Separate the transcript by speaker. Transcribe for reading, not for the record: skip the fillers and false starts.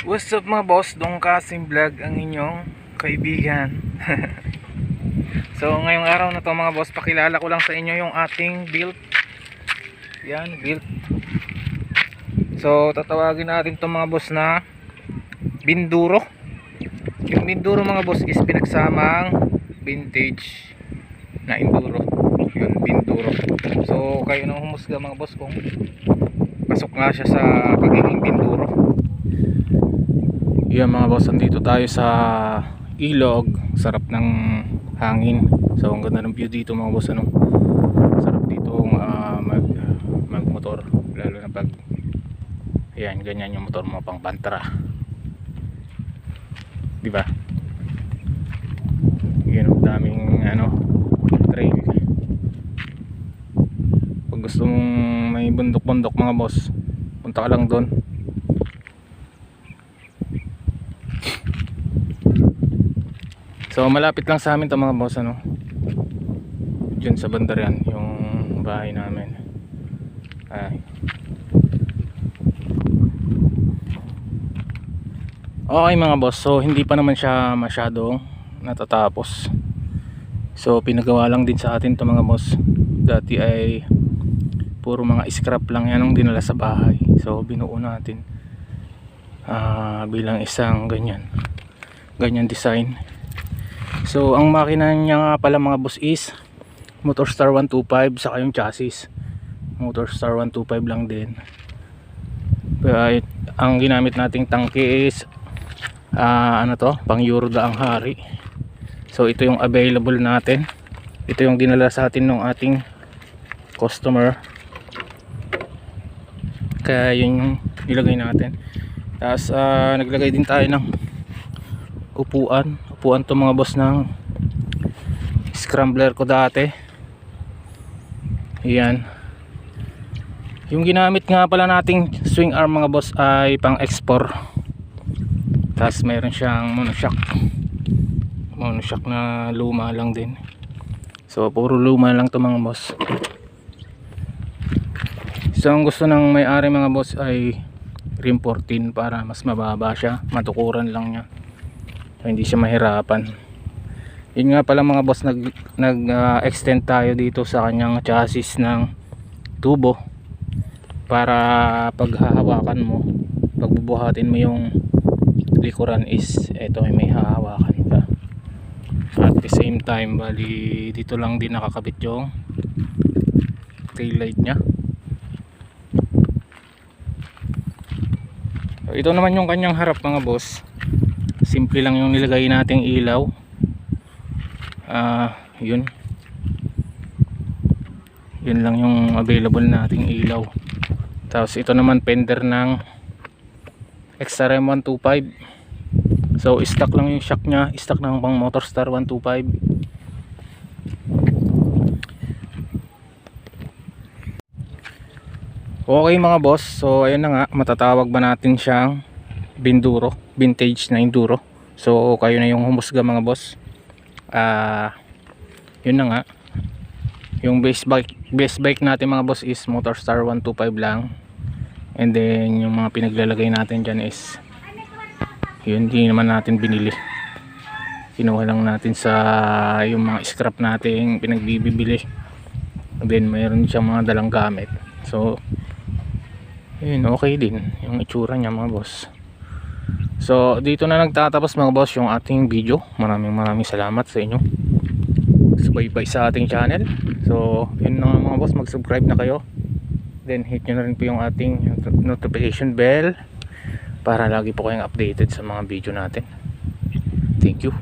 Speaker 1: What's up mga boss, Dong Kasim Vlog ang inyong kaibigan. So ngayong araw na to mga boss, pakilala ko lang sa inyo yung ating build. Yan, build. So tatawagin natin to mga boss na Binduro. Yung Binduro mga boss is pinagsamang vintage na Enduro. Yun, Binduro. So kayo nang humusga mga boss kung pasok nga siya sa pagiging Binduro. Yan mga boss, andito tayo sa ilog, sarap ng hangin. So ang ganda ng view dito mga boss, ano. Sarap dito magmotor, lalo na pag ayan, ganyan yung motor mo pang pantra. Di ba? Yan, daming trail. Pag gusto mong may bundok-bundok mga boss, punta ka lang doon. So malapit lang sa amin to mga boss, ano. Diyan sa bandar yan yung bahay namin. Ay. Okay mga boss, so hindi pa naman siya masyadong natatapos. So pinagawa lang din sa atin to mga boss. Dati ay puro mga scrap lang yan ang dinala sa bahay. So binuo natin bilang isang ganyan design. So ang makina niya nga pala mga boss is Motorstar 125, saka yung chassis Motorstar 125 lang din. Pero ang ginamit nating tangke is pang Euroda ang hari. So ito yung available natin. Ito yung dinala sa atin ng ating customer, kaya yun yung nilagay natin. Tapos naglagay din tayo ng upuan to mga boss ng scrambler ko dati. Yan. Yung ginamit nga pala nating swing arm mga boss ay pang export. Tapos mayroon siyang monoshock na luma lang din. So puro luma lang to mga boss. So ang gusto ng may-ari mga boss ay rim 14 para mas mababa siya, matukuran lang niya. So, hindi siya mahirapan. Yun nga pala mga boss, nag-extend tayo dito sa kanyang chassis ng tubo para paghahawakan mo, pagbubuhatin mo yung likuran is eto, may hahawakan ka. At the same time, bali dito lang din nakakabit yung tail light nya. So, ito naman yung kanyang harap mga boss. Simple lang yung nilagay nating ilaw. Yun lang yung available nating ilaw. Tapos ito naman fender ng XRM 125. So stock lang yung shock nya, stock ng pang Motorstar 125. Okay mga boss, so ayun na nga, matatawag ba natin siyang Binduro, vintage na Enduro. So kayo na yung humusga mga boss. Yun na nga, yung base bike natin mga boss is Motorstar 125 lang. And then yung mga pinaglalagay natin dyan is yun, hindi naman natin binili, kinuha lang natin sa yung mga scrap nating pinagbibili. And then mayroon siyang mga dalang gamit. So yun, okay din yung itsura niya mga boss. So dito na nagtatapos mga boss yung ating video. Maraming salamat sa inyo, subaybay sa ating channel. So yun na mga boss, mag-subscribe na kayo, then hit nyo na rin po yung ating notification bell para lagi po kayong updated sa mga video natin. Thank you.